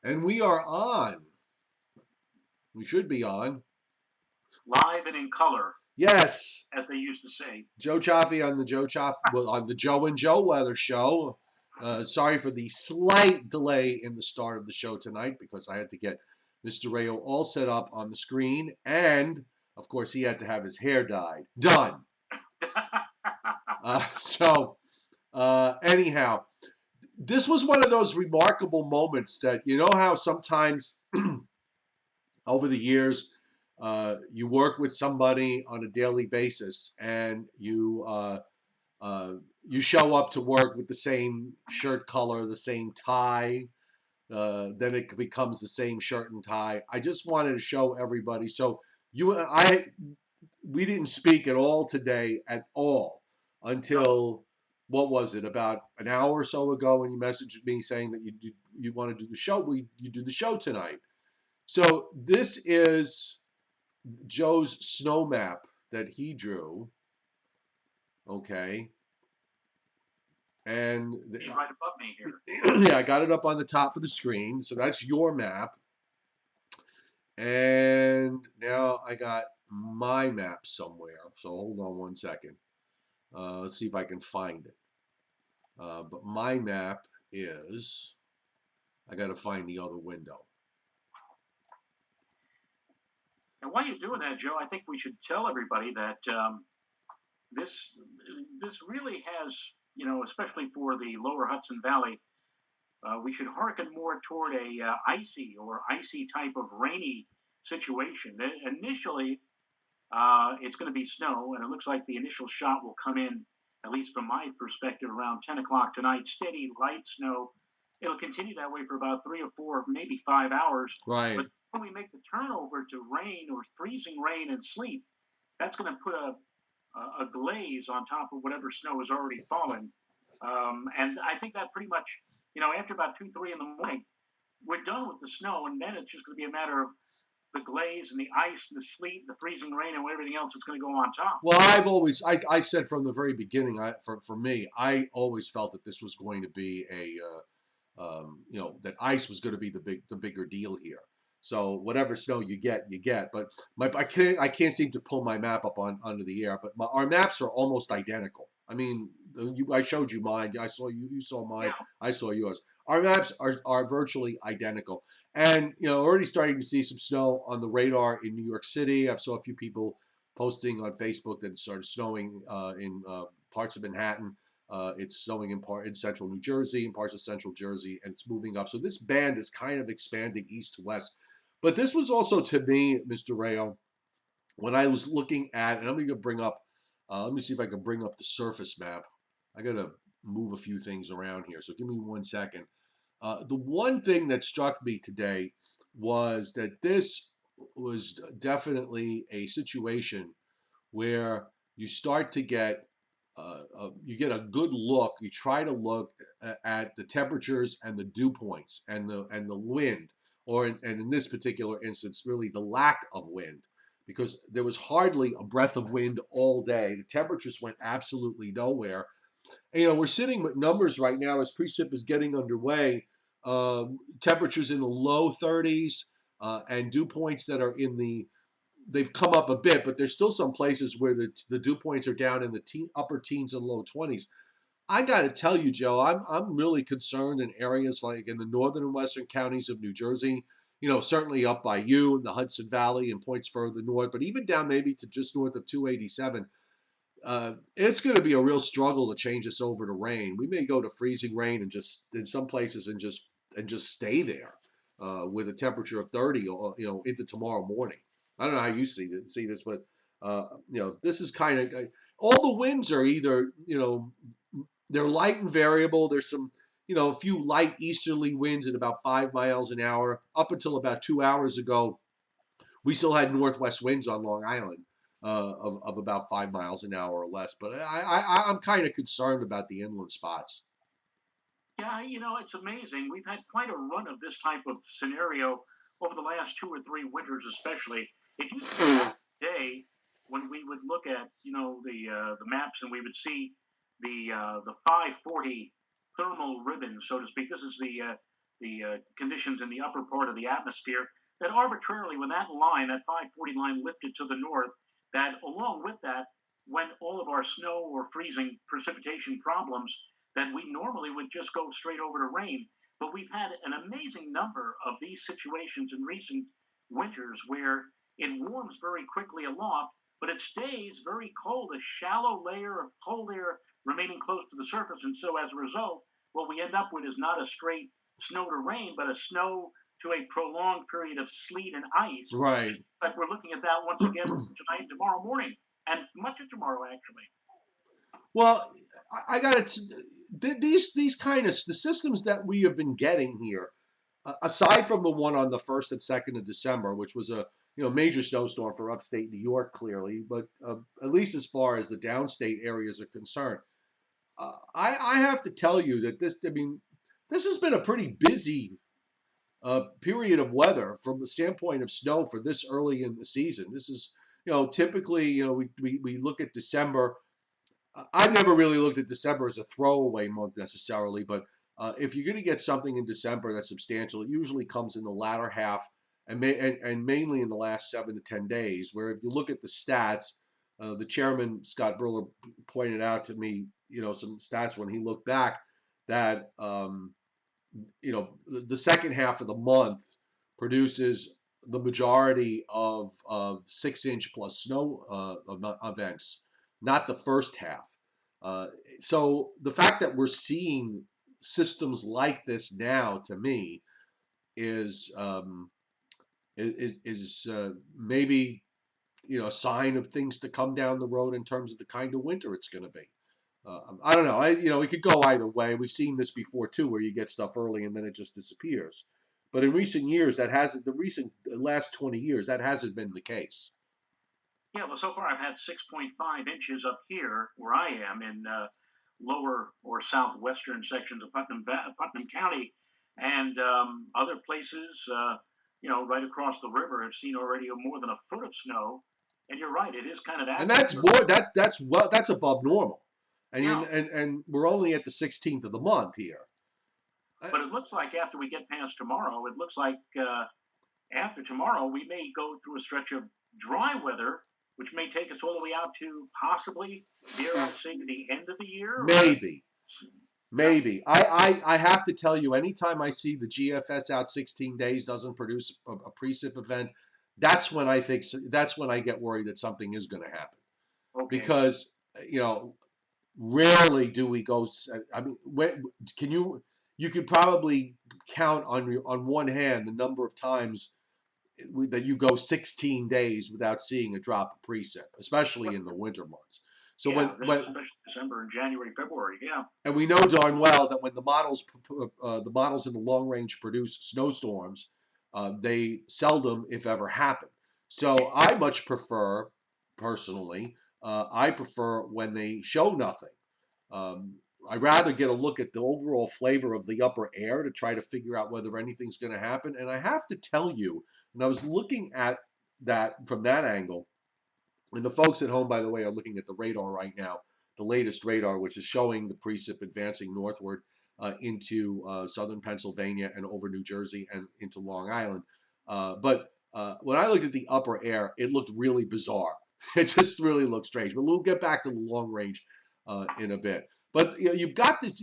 And we are on. We should be on. Live and in color, Yes. as they used to say. Joe Chaffee on the on the Joe and Joe Weather Show. Sorry for the slight delay in the start of the show tonight because I had to get Mr. Rao all set up on the screen, and of course he had to have his hair dyed. Done. Anyhow, this was one of those remarkable moments that you know how sometimes over the years you work with somebody on a daily basis and you show up to work with the same shirt color, the same tie. Then it becomes the same shirt and tie. I just wanted to show everybody. So we didn't speak at all today at all until what was it, about an hour or so ago when you messaged me saying that you want to do the show. You do the show tonight. So this is Joe's snow map that he drew. Okay, and See right above me here. yeah, I got it up on the top of the screen. So that's your map. And now I got my map somewhere. So hold on one second. Let's see if I can find it. But my map is, I got to find the other window. And while you're doing that, Joe, I think we should tell everybody that this this really has, especially for the lower Hudson Valley, we should hearken more toward a icy type of rainy situation. Initially, it's going to be snow, and it looks like the initial shot will come in, at least from my perspective, around 10 o'clock tonight. Steady, light snow. It'll continue that way for about 3 or 4, maybe 5 hours. Right. But when we make the turnover to rain or freezing rain and sleet, that's going to put a glaze on top of whatever snow has already fallen. And I think that pretty much, after about 2, 3 in the morning, we're done with the snow, and then it's just going to be a matter of the glaze and the ice and the sleet, the freezing rain, and everything else that's going to go on top. Well, I said from the very beginning, for me, I always felt that this was going to be that ice was going to be the bigger deal here. So whatever snow you get, you get. But I can't seem to pull my map up on under the air. But our maps are almost identical. I mean, I showed you mine. I saw you. You saw mine. Yeah. I saw yours. Our maps are virtually identical. And already starting to see some snow on the radar in New York City. I saw a few people posting on Facebook that it started snowing in parts of Manhattan. It's snowing in central New Jersey, in parts of central Jersey, and it's moving up. So this band is kind of expanding east to west. But this was also to me, Mr. Rao, when I was looking at, and I'm going to bring up, let me see if I can bring up the surface map. I got to move a few things around here. So give me 1 second. The one thing that struck me today was that this was definitely a situation where you start to get you get a good look. You try to look at the temperatures and the dew points and the wind, and in this particular instance, really the lack of wind, because there was hardly a breath of wind all day. The temperatures went absolutely nowhere. And, we're sitting with numbers right now as precip is getting underway. Temperatures in the low 30s and dew points that are they've come up a bit, but there's still some places where the dew points are down in the upper teens and low 20s. I got to tell you, Joe, I'm really concerned in areas like in the northern and western counties of New Jersey. Certainly up by you in the Hudson Valley and points further north, but even down maybe to just north of 287. It's going to be a real struggle to change this over to rain. We may go to freezing rain and just in some places and just stay there with a temperature of 30, into tomorrow morning. I don't know how you see this, but this is kind of all the winds are either they're light and variable. There's some a few light easterly winds at about 5 miles an hour. Up until about 2 hours ago, we still had northwest winds on Long Island of about 5 miles an hour or less. But I'm kind of concerned about the inland spots. Yeah, it's amazing. We've had quite a run of this type of scenario over the last 2 or 3 winters, especially. It used to be a day when we would look at, the maps and we would see the 540 thermal ribbon, so to speak. This is the conditions in the upper part of the atmosphere, that arbitrarily, when that line, that 540 line, lifted to the north, that along with that went all of our snow or freezing precipitation problems that we normally would just go straight over to rain. But we've had an amazing number of these situations in recent winters where it warms very quickly aloft, but it stays very cold, a shallow layer of cold air remaining close to the surface. And so as a result, what we end up with is not a straight snow to rain, but a snow to a prolonged period of sleet and ice. Right. But we're looking at that once again tonight and tomorrow morning, and much of tomorrow, actually. Well, I got to these kind of the systems that we have been getting here, aside from the one on the 1st and 2nd of December, which was a major snowstorm for upstate New York, clearly, but at least as far as the downstate areas are concerned, I have to tell you that this has been a pretty busy period of weather from the standpoint of snow for this early in the season. This is, typically, we look at December. I've never really looked at December as a throwaway month necessarily, but if you're going to get something in December that's substantial, it usually comes in the latter half and mainly in the last 7 to 10 days. Where if you look at the stats, the chairman Scott Burler pointed out to me, some stats when he looked back that the second half of the month produces the majority of 6-inch plus snow events, not the first half. So the fact that we're seeing systems like this now, to me, is maybe a sign of things to come down the road in terms of the kind of winter it's going to be. I don't know. It could go either way. We've seen this before too, where you get stuff early and then it just disappears. But in recent years, the last 20 years, that hasn't been the case. Yeah, well, so far I've had 6.5 inches up here where I am in lower or southwestern sections of Putnam County, and other places, right across the river, have seen already more than a foot of snow. And you're right, it is kind of And accurate. that's more that's above normal. And Yeah, we're only at the 16th of the month here. but it looks like after we get past tomorrow, it looks like after tomorrow we may go through a stretch of dry weather, which may take us all the way out to possibly, dare I say, to the end of the year. Or, Maybe. yeah, Maybe. I have to tell you, anytime I see the GFS out 16 days doesn't produce a precip event, that's when I get worried that something is going to happen. okay. Because, rarely do we go. I mean, can you could probably count on one hand the number of times that you go 16 days without seeing a drop of precip, especially in the winter months. So Yeah, this especially December and January, February. Yeah, and we know darn well that when the models in the long range produce snowstorms, they seldom, if ever, happen. So I much prefer, personally, I prefer when they show nothing. Um, I'd rather get a look at the overall flavor of the upper air to try to figure out whether anything's going to happen. And I have to tell you, when I was looking at that from that angle, and the folks at home, by the way, are looking at the radar right now, the latest radar, which is showing the precip advancing northward into southern Pennsylvania and over New Jersey and into Long Island. But when I looked at the upper air, it looked really bizarre. It just really looked strange. But we'll get back to the long range in a bit. But you've got this.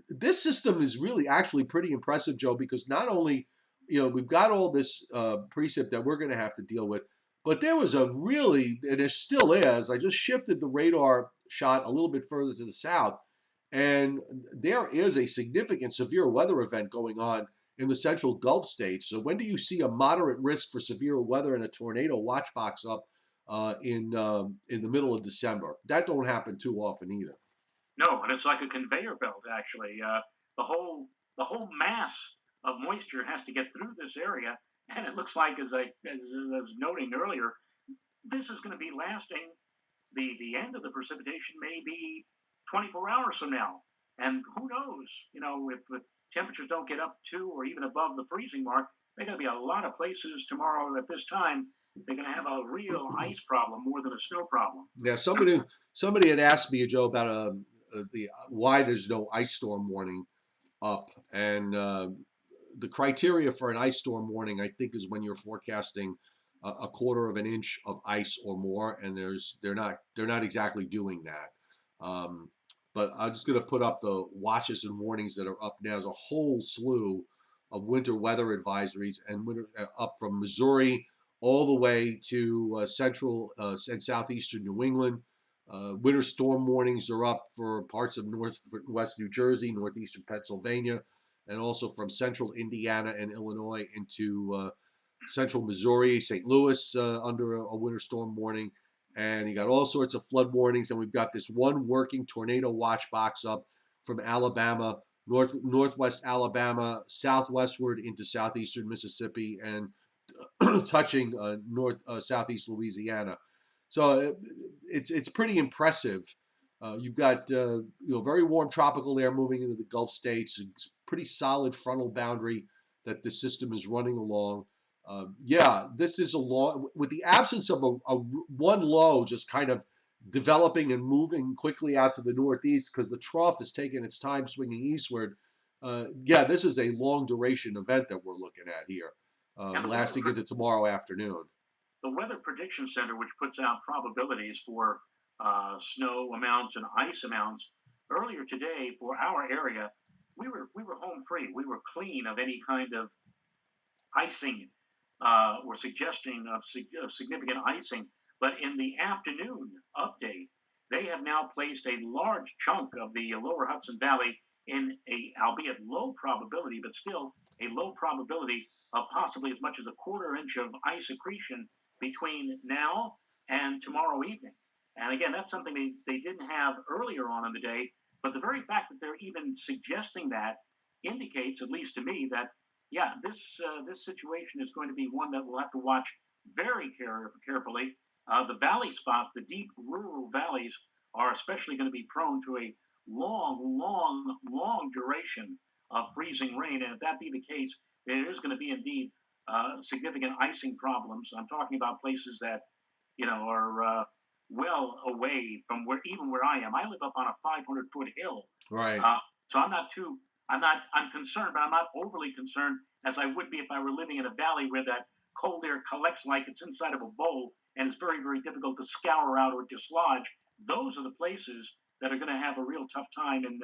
This system is really actually pretty impressive, Joe, because not only we've got all this precip that we're going to have to deal with, but there was a really, and it still is. I just shifted the radar shot a little bit further to the south, and there is a significant severe weather event going on in the central Gulf states. So when do you see a moderate risk for severe weather and a tornado watch box up in the middle of December? That don't happen too often either. no, and it's like a conveyor belt. Actually, the whole the whole mass of moisture has to get through this area, and it looks like, as I was noting earlier, this is going to be lasting. The end of the precipitation may be 24 hours from now, and who knows? If the temperatures don't get up to or even above the freezing mark, there are going to be a lot of places tomorrow at this time. They're going to have a real ice problem more than a snow problem. Yeah, somebody had asked me, Joe, about the why there's no ice storm warning up, and the criteria for an ice storm warning, I think, is when you're forecasting a quarter of an inch of ice or more, and they're not exactly doing that. But I'm just going to put up the watches and warnings that are up now. There's a whole slew of winter weather advisories and up from Missouri all the way to central and southeastern New England. Winter storm warnings are up for parts of northwest New Jersey, northeastern Pennsylvania, and also from central Indiana and Illinois into central Missouri, St. Louis under a winter storm warning. And you got all sorts of flood warnings. And we've got this one working tornado watch box up from Alabama, northwest Alabama, southwestward into southeastern Mississippi, and touching southeast Louisiana. So it's pretty impressive. You've got very warm tropical air moving into the Gulf states, pretty solid frontal boundary that the system is running along. Yeah, this is a long, with the absence of a one low just kind of developing and moving quickly out to the northeast because the trough is taking its time swinging eastward. Yeah, this is a long duration event that we're looking at here, And lasting into tomorrow afternoon. the Weather Prediction Center, which puts out probabilities for snow amounts and ice amounts, earlier today for our area, we were home free. We were clean of any kind of icing or suggesting of significant icing. But in the afternoon update, they have now placed a large chunk of the lower Hudson Valley in a, albeit low probability, but still a low probability of possibly as much as a quarter inch of ice accretion between now and tomorrow evening. And again, that's something they didn't have earlier on in the day. But the very fact that they're even suggesting that indicates, at least to me, that yeah, this situation is going to be one that we'll have to watch very carefully. The valley spots, the deep rural valleys, are especially going to be prone to a long duration of freezing rain. And if that be the case, there is going to be indeed significant icing problems. I'm talking about places that are well away from where I am. I live up on a 500-foot hill, Right. so I'm concerned, but I'm not overly concerned as I would be if I were living in a valley where that cold air collects like it's inside of a bowl and it's very difficult to scour out or dislodge. Those are the places that are going to have a real tough time in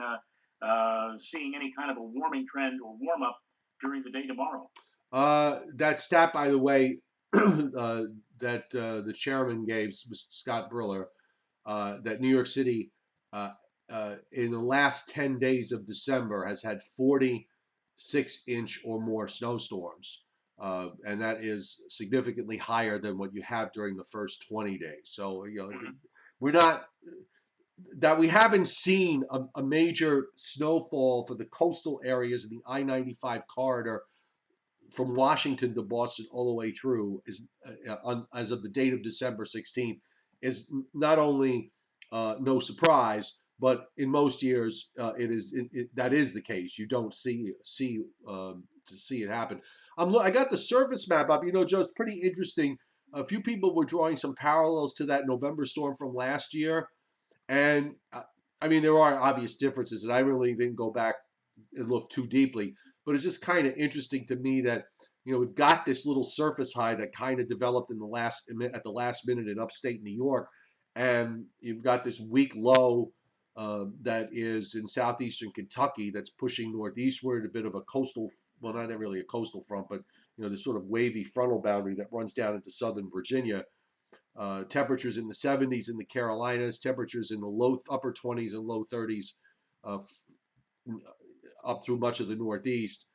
seeing any kind of a warming trend or warm up during the day tomorrow. That stat, by the way, that the chairman gave, Mr. Scott Briller, that New York City, in the last 10 days of December, has had 46-inch or more snowstorms. And that is significantly higher than what you have during the first 20 days. So, we're not, that we haven't seen a major snowfall for the coastal areas in the I-95 corridor from Washington to Boston all the way through is as of the date of December 16th is not only no surprise, but in most years that is the case. You don't see it happen. I got the surface map up. Joe, it's pretty interesting. A few people were drawing some parallels to that November storm from last year, and I mean there are obvious differences, and I really didn't go back and look too deeply. But it's just kind of interesting to me that we've got this little surface high that kind of developed at the last minute in upstate New York, and you've got this weak low that is in southeastern Kentucky that's pushing northeastward, a bit of a coastal, well, not really a coastal front, but this sort of wavy frontal boundary that runs down into southern Virginia. Temperatures in the 70s in the Carolinas, temperatures in the upper 20s and low 30s uh, up through much of the Northeast.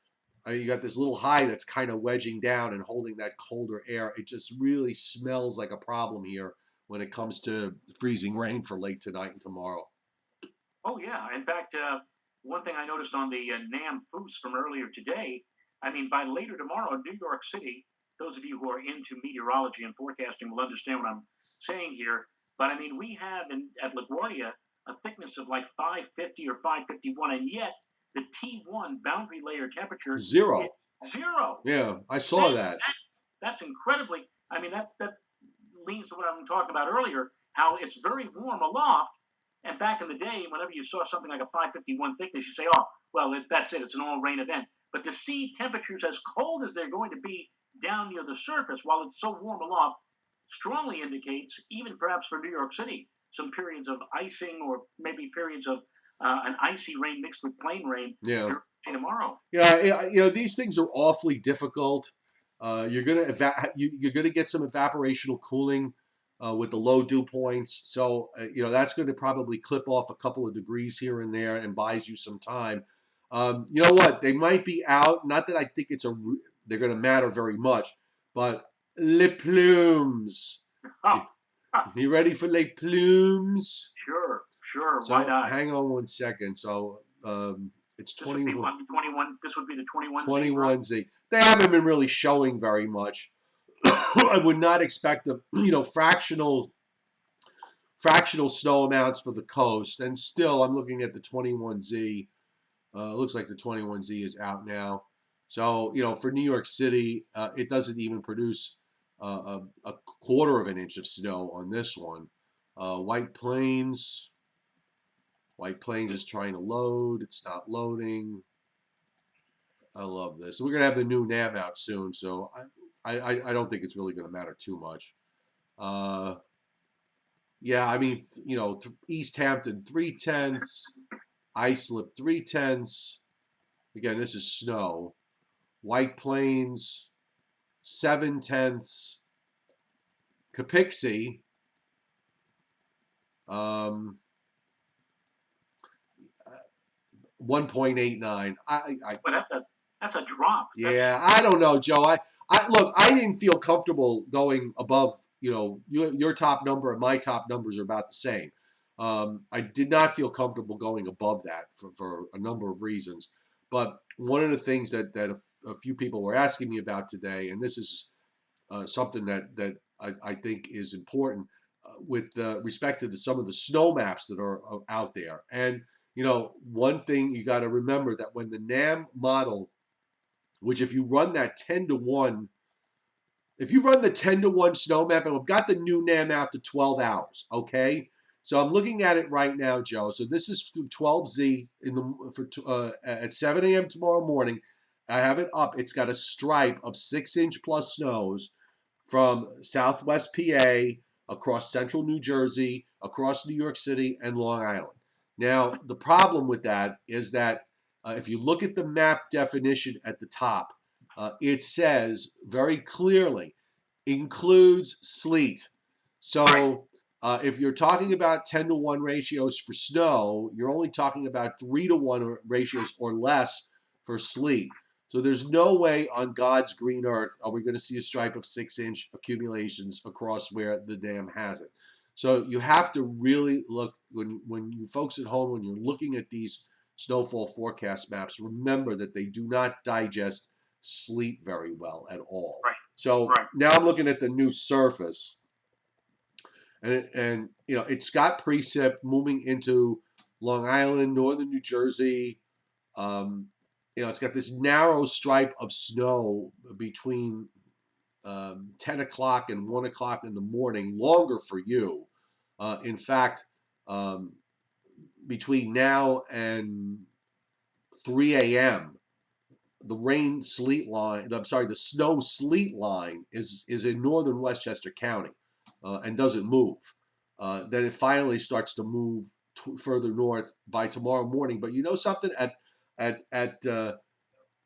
You got this little high that's kind of wedging down and holding that colder air. It just really smells like a problem here when it comes to freezing rain for late tonight and tomorrow. Oh yeah. In fact, one thing I noticed on the NAM Foos from earlier today, I mean, by later tomorrow, New York City, those of you who are into meteorology and forecasting will understand what I'm saying here. But I mean, we have at LaGuardia a thickness of like 550 or 551, and yet the T1 boundary layer temperature is Zero. zero. Yeah, I saw That, that. that's incredibly. I mean, that leans to what I'm talking about earlier. How it's very warm aloft, and back in the day, whenever you saw something like a 551 thickness, you say, "Oh, well, that's it. It's an all-rain event." But to see temperatures as cold as they're going to be down near the surface while it's so warm aloft strongly indicates, even perhaps for New York City, some periods of icing or maybe periods of an icy rain mixed with plain rain Yeah. tomorrow. Yeah, these things are awfully difficult. You're gonna get some evaporational cooling with the low dew points, so that's going to probably clip off a couple of degrees here and there and buys you some time. You know what? They might be out. Not that I think they're going to matter very much, but les plumes. Oh, You, you ready for les plumes? sure, why So not? hang on one second. So it's This would be 21. what, the 21. This would be the 21Z, right? 21Z. They haven't been really showing very much. I would not expect the fractional snow amounts for the coast. And still, I'm looking at the 21Z. Looks like the 21Z is out now. So for New York City, it doesn't even produce a quarter of an inch of snow on this one. White Plains. White Plains is trying to load. It's not loading. I love this. We're gonna have the new NAM out soon, so I don't think it's really gonna matter too much. Uh, yeah, I mean, East Hampton 3/10, Islip 3/10. Again, this is snow. White Plains 7/10. Capixie, um, 1.89. But that's a drop. That's Yeah, I don't know, Joe. I look. I didn't feel comfortable going above. Your top number and my top numbers are about the same. I did not feel comfortable going above that for a number of reasons. But one of the things that a few people were asking me about today, and this is something that I think is important with respect to some of the snow maps that are out there. And one thing you got to remember that when the NAM model, which if you run that 10-to-1, if you run the 10-to-1 snow map, and we've got the new NAM out to 12 hours, okay? So I'm looking at it right now, Joe. So this is 12Z at 7 a.m. tomorrow morning. I have it up. It's got a stripe of 6-inch plus snows from Southwest PA, across central New Jersey, across New York City, and Long Island. Now, the problem with that is that if you look at the map definition at the top, it says very clearly includes sleet. right. So if you're talking about 10-to-1 ratios for snow, you're only talking about 3-to-1 ratios or less for sleet. So there's no way on God's green earth are we going to see a stripe of 6-inch accumulations across where the dam has it. So you have to really look when you folks at home, when you're looking at these snowfall forecast maps, remember that they do not digest sleep very well at all. Right. So Right. now I'm looking at the new surface, and it's got precip moving into Long Island, northern New Jersey. Um, it's got this narrow stripe of snow between 10 o'clock and 1 o'clock in the morning, longer for you. In fact, um, between now and 3 a.m., the snow sleet line is in northern Westchester County and doesn't move. Then it finally starts to move further north by tomorrow morning. But you know something? At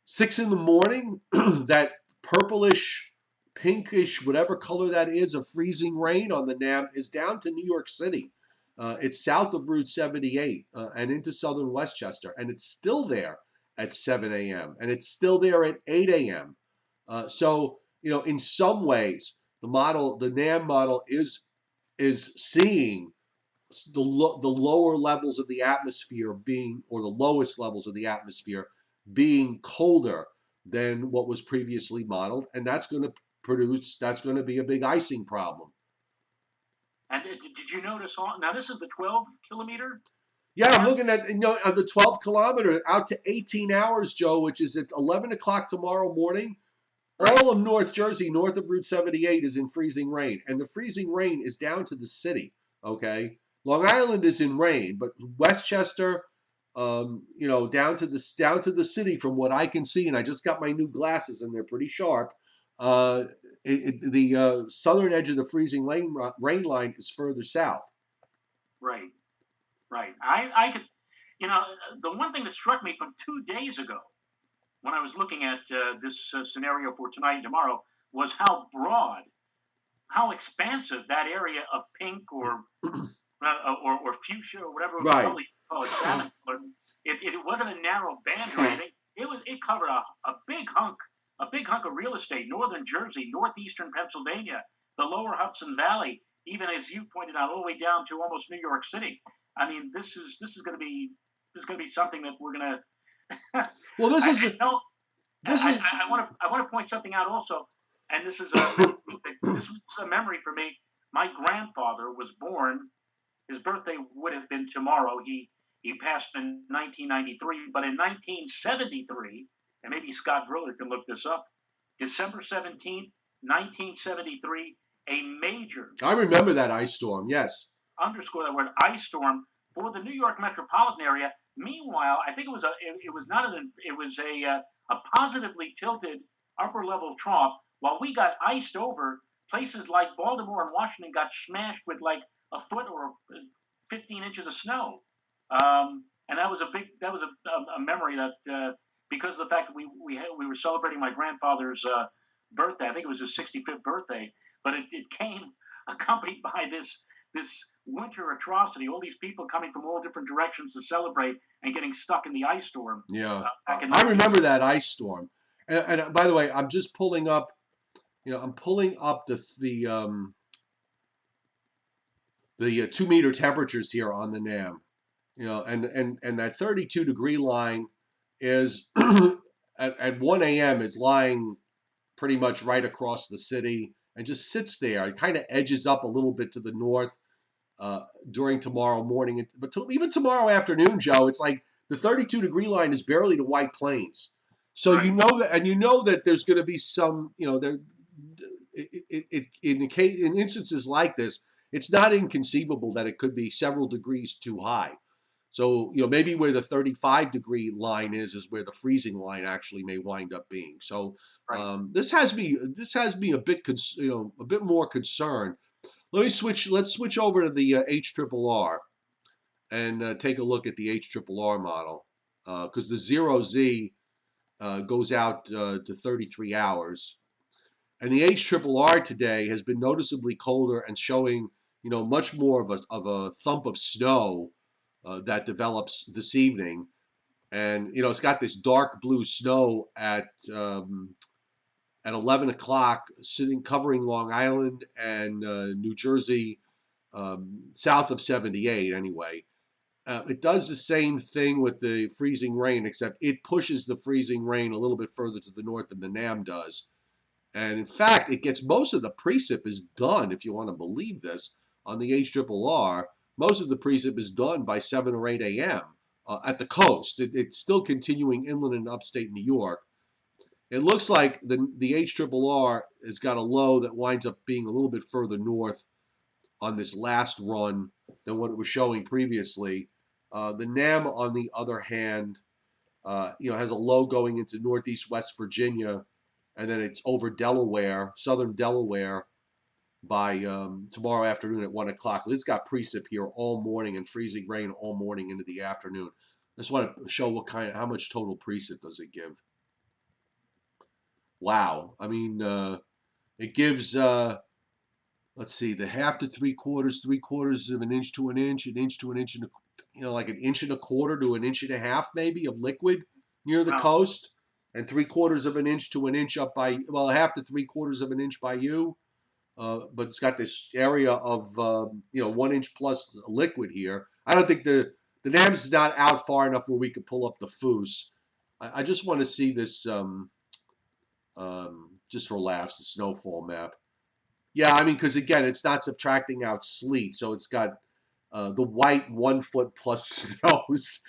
6 in the morning, that purplish, pinkish, whatever color that is, of freezing rain on the NAM is down to New York City. It's south of Route 78 and into southern Westchester, and it's still there at 7 a.m. and it's still there at 8 a.m. So in some ways, the NAM model is seeing the lower levels of the atmosphere being, or the lowest levels of the atmosphere being colder than what was previously modeled, and that's going to be a big icing problem. And did you notice all? Now this is the 12 kilometer Yeah, I'm mark. looking at on the 12 kilometer out to 18 hours, Joe, which is at 11 o'clock tomorrow morning. Right. All of North Jersey, north of Route 78, is in freezing rain, and the freezing rain is down to the city. Okay, Long Island is in rain, but Westchester, down to the city from what I can see, and I just got my new glasses and they're pretty sharp. Uh, the southern edge of the freezing rain line is further south. Right, right. I could, you know, the one thing that struck me from 2 days ago when I was looking at this scenario for tonight and tomorrow was how broad, how expansive that area of pink or fuchsia or whatever Right. color you call it, salmon color. It wasn't a narrow band or anything. It covered a big hunk of real estate, northern Jersey, northeastern Pennsylvania, the lower Hudson Valley, even as you pointed out, all the way down to almost New York City. I mean, this is going to be something that we're going to. Well, I know. this is I want to point something out also, and this is a memory for me. My grandfather was born. His birthday would have been tomorrow. He passed in 1993, but in 1973, and maybe Scott Driller can look this up. December 17th, 1973, a major, I remember that ice storm. Yes. underscore that word, ice storm for the New York metropolitan area. Meanwhile, I think it was not an it was a positively tilted upper level trough. While we got iced over, places like Baltimore and Washington got smashed with like a foot or 15 inches of snow. And that was a memory that because of the fact that we were celebrating my grandfather's birthday. I think it was his 65th birthday, but it came accompanied by this winter atrocity. All these people coming from all different directions to celebrate and getting stuck in the ice storm Yeah. back in I 19. remember that ice storm. And by the way, I'm just pulling up. I'm pulling up the 2 meter temperatures here on the NAM. And that 32-degree line is at 1 a.m. is lying pretty much right across the city and just sits there. It kind of edges up a little bit to the north during tomorrow morning. But even tomorrow afternoon, Joe, it's like the 32-degree line is barely to White Plains. So Right. you know that there's going to be some, there. In instances like this, it's not inconceivable that it could be several degrees too high. So, maybe where the 35-degree line is where the freezing line actually may wind up being. So, Right. this has me a bit more concerned. Let's switch over to the HRRR and take a look at the HRRR model because the 0Z goes out to 33 hours. And the HRRR today has been noticeably colder and showing, much more of a thump of snow that develops this evening. And it's got this dark blue snow at 11 o'clock, covering Long Island and New Jersey, south of 78 anyway. It does the same thing with the freezing rain, except it pushes the freezing rain a little bit further to the north than the NAM does. And in fact, it gets most of the precip is done, if you want to believe this, on the HRRR. Most of the precip is done by 7 or 8 a.m. At the coast. It's still continuing inland in upstate New York. It looks like the HRRR has got a low that winds up being a little bit further north on this last run than what it was showing previously. The NAM, on the other hand, has a low going into northeast West Virginia, and then it's over Delaware, southern Delaware, by tomorrow afternoon at 1 o'clock. It's got precip here all morning and freezing rain all morning into the afternoon. I just want to show how much total precip does it give. Wow. I mean, it gives, let's see, the half to 3/4 of an inch to an inch to an inch, and like an inch and a quarter to an inch and a half maybe of liquid near the Well, coast, and 3/4 of an inch to an inch up by, well, a half to 3/4 of an inch by you. But it's got this area of 1 inch plus liquid here. I don't think the NAMS is not out far enough where we could pull up the foos. I just want to see this just for laughs, the snowfall map. Yeah, I mean, because again, it's not subtracting out sleet, so it's got the white 1 foot plus snows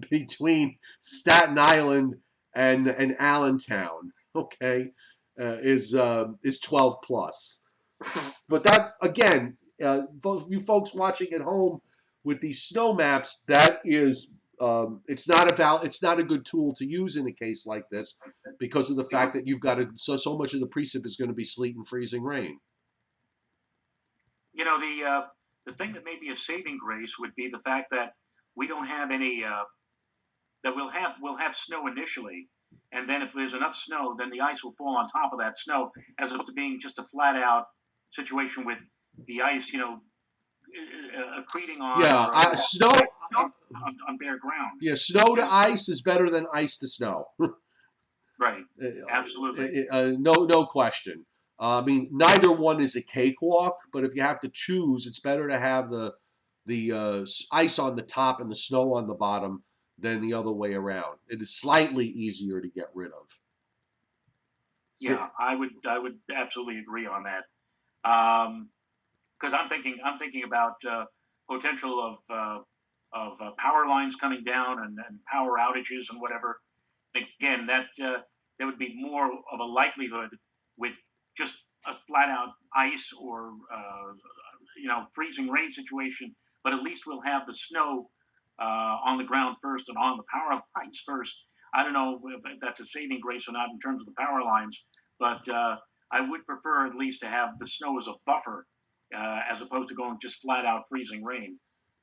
between Staten Island and Allentown. Okay, is 12 plus. But that again, you folks watching at home with these snow maps, that is it's not a good tool to use in a case like this because of the fact that you've got so much of the precip is going to be sleet and freezing rain. You know, the thing that may be a saving grace would be the fact that we don't have any that we'll have snow initially, and then if there's enough snow, then the ice will fall on top of that snow, as opposed to being just a flat out situation with the ice, accreting on Yeah, or snow. on bare ground. Yeah, snow to Yeah, ice is better than ice to snow. right. Absolutely. No question. I mean, neither one is a cakewalk, but if you have to choose, it's better to have the ice on the top and the snow on the bottom than the other way around. It is slightly easier to get rid of. So, Yeah, I would absolutely agree on that. Because I'm thinking about potential of power lines coming down and power outages and whatever. Again, that would be more of a likelihood with just a flat out ice or freezing rain situation. But at least we'll have the snow on the ground first and on the power lines first. I don't know if that's a saving grace or not in terms of the power lines, but I would prefer at least to have the snow as a buffer as opposed to going just flat out freezing rain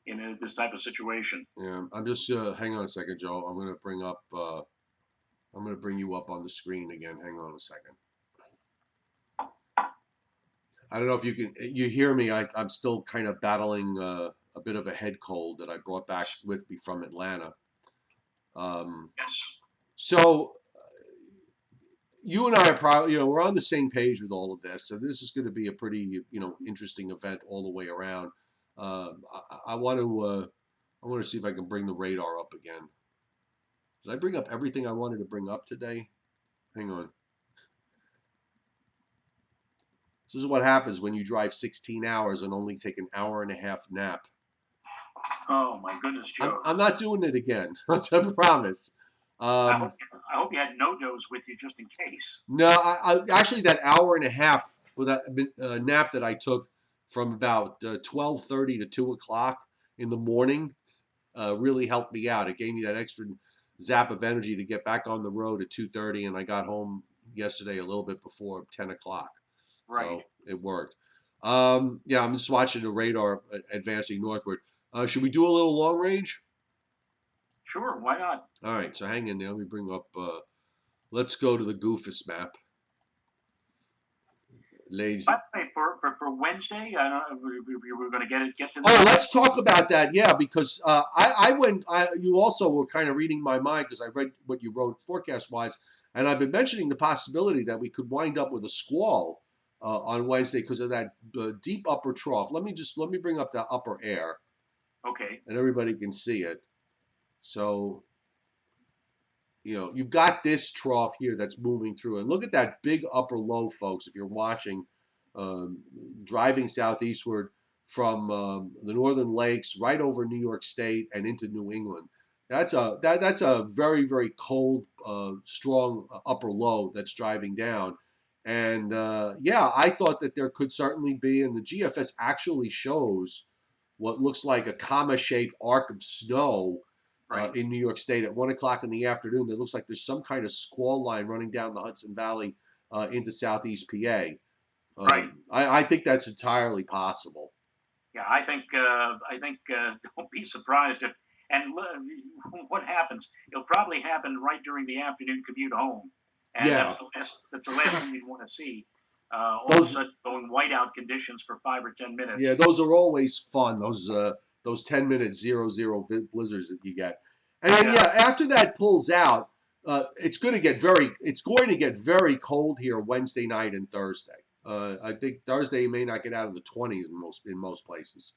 in this type of situation. yeah, I'm just hang on a second, Joe. I'm going to bring up. I'm going to bring you up on the screen again. Hang on a second. I don't know if you hear me. I'm still kind of battling a bit of a head cold that I brought back with me from Atlanta. Um, Yes. so you and I are probably, we're on the same page with all of this. So this is going to be a pretty, interesting event all the way around. I want to see if I can bring the radar up again. Did I bring up everything I wanted to bring up today? Hang on. This is what happens when you drive 16 hours and only take an hour and a half nap. Oh my goodness, Joe. I'm not doing it again. I promise. I Um, hope I hope you had no dose with you just in case. no, actually that hour and a half with that nap that I took from about 12:30 to 2 o'clock in the morning really helped me out. It gave me that extra zap of energy to get back on the road at 2:30, and I got home yesterday a little bit before 10 o'clock. Right. So it worked. Yeah, I'm just watching the radar advancing northward. Should we do a little long range? Sure. Why not? All right, so hang in there. Let me bring up. Let's go to the Goofus map, ladies. By the way, for Wednesday, I don't know if we were going to get to Oh, this yet. let's talk about that. Yeah, because I went. You also were kind of reading my mind because I read what you wrote forecast wise, and I've been mentioning the possibility that we could wind up with a squall on Wednesday because of that deep upper trough. Let me bring up the upper air, Okay. and everybody can see it. So you've got this trough here that's moving through, and look at that big upper low, folks. If you're watching, um, driving southeastward from the northern lakes right over New York State and into New England, that's a very very cold, strong upper low that's driving down. And yeah, I thought that there could certainly be, and the GFS actually shows what looks like a comma-shaped arc of snow Right. in New York State at 1 o'clock in the afternoon. It looks like there's some kind of squall line running down the Hudson Valley into southeast PA. Right. I think that's entirely possible. Yeah. I think don't be surprised if what happens. It'll probably happen right during the afternoon commute home, and Yeah, that's the last thing you'd want to see. All of a those sudden, going whiteout conditions for 5 or 10 minutes. yeah those are always fun. Those 10-minute 0-0 blizzards that you get, and then Yeah. yeah, after that pulls out, it's going to get very cold here Wednesday night and Thursday. I think Thursday may not get out of the 20s in most places.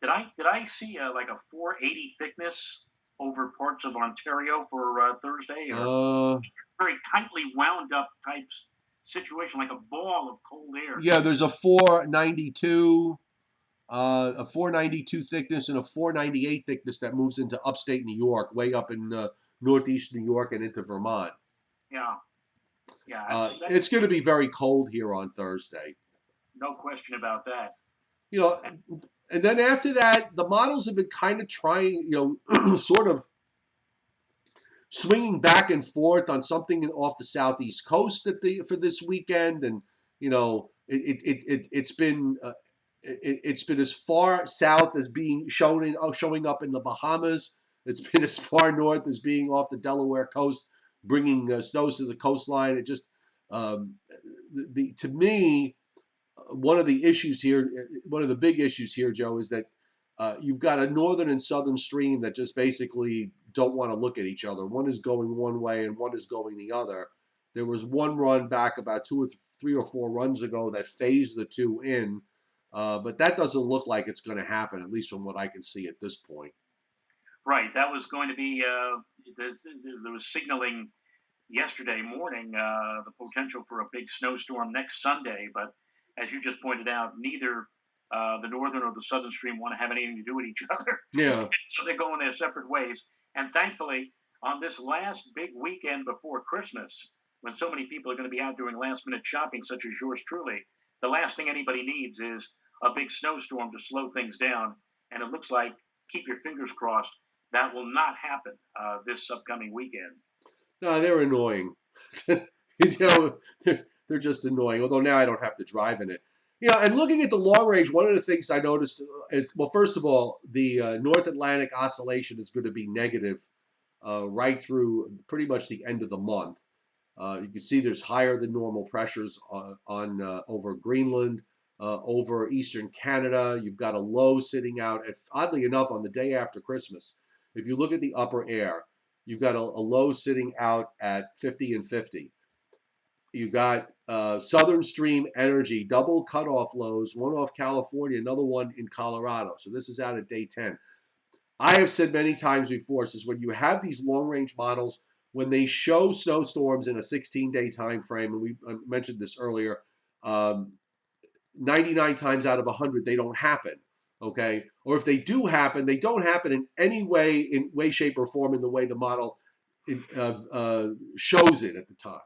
Did I see like a 480 thickness over parts of Ontario for Thursday, or Uh, very tightly wound up type situation, like a ball of cold air? yeah, there's a 492 thickness and a 498 thickness that moves into upstate New York, way up in northeast New York and into Vermont. Yeah, yeah, that's It's going to be very cold here on Thursday. no question about that. You know, And and then after that, the models have been kind of trying, sort of. swinging back and forth on something off the southeast coast for this weekend, and it's been it's been as far south as being showing up in the Bahamas. It's been as far north as being off the Delaware coast, bringing snows to the coastline. It just to me, one of the big issues here, Joe, is that you've got a northern and southern stream that just basically don't want to look at each other. One is going one way and one is going the other. There was one run back about 3 or 4 runs ago that phased the two in, but that doesn't look like it's going to happen, at least from what I can see at this point. Right. That was going to be, there was signaling yesterday morning the potential for a big snowstorm next Sunday. But as you just pointed out, neither the northern or the southern stream want to have anything to do with each other. Yeah. So they're going their separate ways. And thankfully, on this last big weekend before Christmas, when so many people are going to be out doing last minute shopping, such as yours truly, the last thing anybody needs is a big snowstorm to slow things down. And it looks like, keep your fingers crossed, that will not happen this upcoming weekend. No, they're annoying. They're just annoying. Although now I don't have to drive in it. And looking at the long range, one of the things I noticed is, well, first of all, the North Atlantic oscillation is going to be negative right through pretty much the end of the month. You can see there's higher than normal pressures on over Greenland, over eastern Canada. You've got a low sitting out at, oddly enough, on the day after Christmas. If you look at the upper air, you've got a low sitting out at 50 and 50. You got Southern Stream Energy, double cutoff lows, one off California, another one in Colorado. So this is out at day 10. I have said many times before, is when you have these long range models, when they show snowstorms in a 16-day time frame, and we mentioned this earlier, 99 times out of 100, they don't happen. Okay, or if they do happen, they don't happen in any way, shape, or form in the way the model shows it at the time.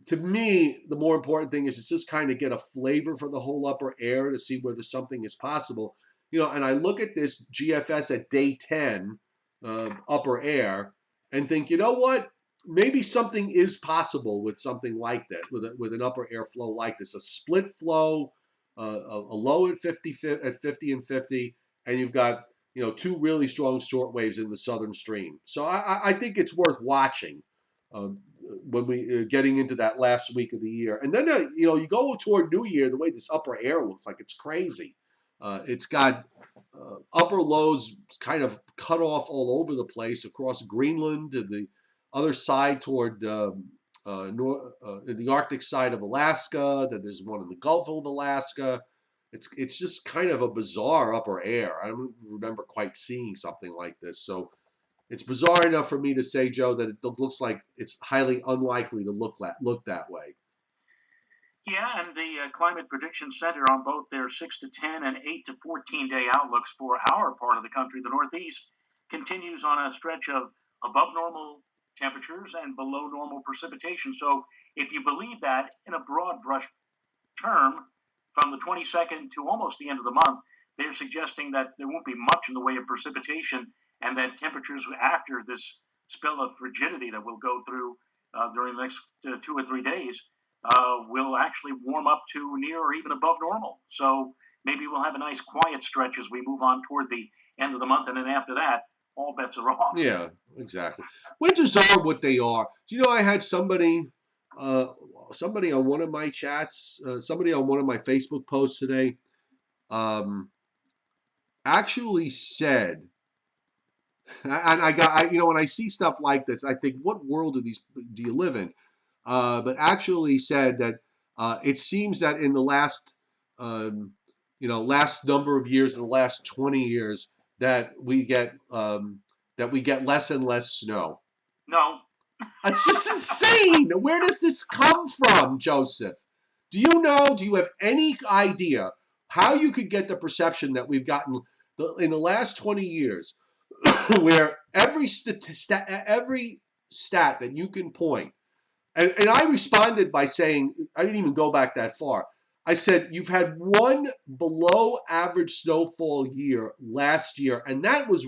To me, the more important thing is to just kind of get a flavor for the whole upper air to see whether something is possible. And I look at this GFS at day 10, upper air, and think, you know what? Maybe something is possible with something like that, with an upper air flow like this, a split flow, a low at 50 and 50, and you've got two really strong short waves in the southern stream. So I think it's worth watching when we getting into that last week of the year, and then you go toward New Year. The way this upper air looks like, it's crazy. It's got upper lows kind of cut off all over the place across Greenland to the other side toward the Arctic side of Alaska. Then there's one in the Gulf of Alaska. It's just kind of a bizarre upper air. I don't remember quite seeing something like this. So it's bizarre enough for me to say, Joe, that it looks like it's highly unlikely to look that way. Yeah, and the Climate Prediction Center, on both their 6 to 10 and 8 to 14-day outlooks for our part of the country, the Northeast, continues on a stretch of above normal temperatures and below normal precipitation. So if you believe that in a broad brush term, from the 22nd to almost the end of the month, they're suggesting that there won't be much in the way of precipitation, and that temperatures after this spell of frigidity that we'll go through during the next 2 or 3 days will actually warm up to near or even above normal. So maybe we'll have a nice quiet stretch as we move on toward the end of the month, and then after that, all bets are off. Yeah, exactly. Winters are what they are. Do you know I had somebody on one of my chats, somebody on one of my Facebook posts today, actually said, and when I see stuff like this, I think, what world do you live in? But actually said that it seems that in the last last number of years, in the last 20 years, that we get less and less snow. No. It's just insane. Where does this come from, Joseph? Do you know? Do you have any idea how you could get the perception that we've gotten in the last 20 years, where every stat that you can point, and I responded by saying, I didn't even go back that far. I said, you've had one below average snowfall year last year, and that was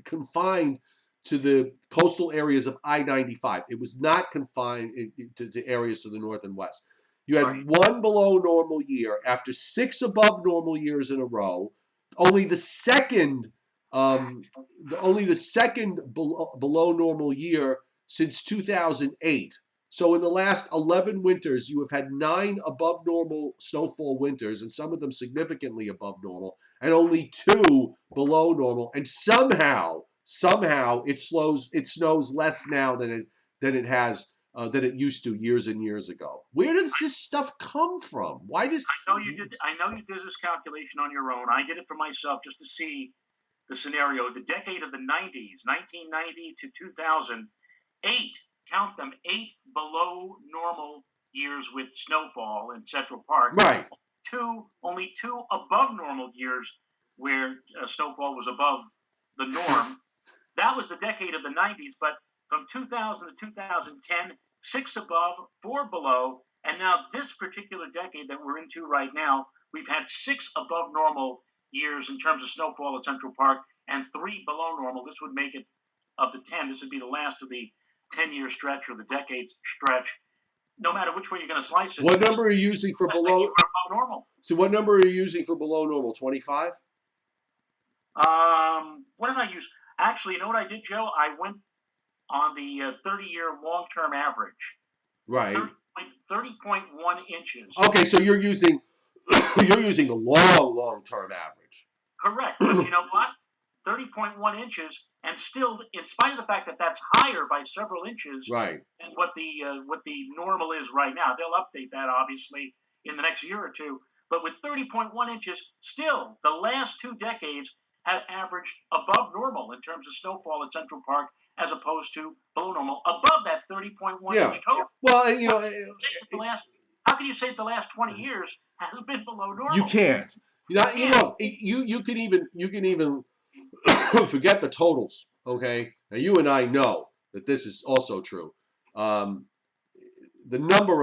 confined to the coastal areas of I-95. It was not confined to areas to the north and west. You had Right. one below normal year after 6 above normal years in a row. Only the second, um, only the second below normal year since 2008. So in the last 11 winters, you have had 9 above normal snowfall winters, and some of them significantly above normal, and only 2 below normal. And somehow it snows less now than it has than it used to years and years ago. Where does this stuff come from? Why does I know you did this calculation on your own. I did it for myself just to see the scenario. The decade of the 90s, 1990 to 2008, count them, 8 below normal years with snowfall in Central Park. right? Only two above normal years where snowfall was above the norm. That was the decade of the 90s, but from 2000 to 2010, 6 above, 4 below, and now this particular decade that we're into right now, we've had 6 above normal years in terms of snowfall at Central Park and 3 below normal. This would make it, of the 10, this would be the last of the 10-year stretch or the decade stretch. No matter which way you're going to slice it, What this number are you using for best decade below? for above normal. So what number are you using for below normal? 25? What did I use? Actually, you know what I did, Joe? I went on the 30-year long-term average, Right. 30, 30.1 inches. Okay, so you're using you're using the long term average. Correct. But you know what? 30.1 inches, and still, in spite of the fact that that's higher by several inches Right. than what the normal is right now, they'll update that obviously in the next year or two. But with 30.1 inches, still the last 2 decades have averaged above normal in terms of snowfall at Central Park, as opposed to below normal, above that 30.1 Yeah. inch total. Well, you How know, can you say that the last? How can you say that the last 20 years has been below you normal? can't. You You can't. know, you can even forget the totals. Okay, now you and I know that this is also true. Um, the number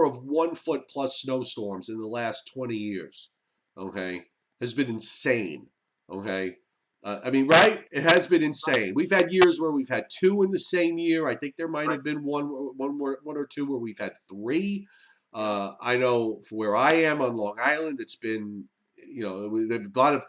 of 1 foot plus snowstorms in the last 20 years, okay, has been insane. Okay, I mean, right? It has been insane. We've had years where we've had 2 in the same year. I think there might Right. have been one or two where we've had 3. Yeah. I know for where I am on Long Island, it's been, there's a lot of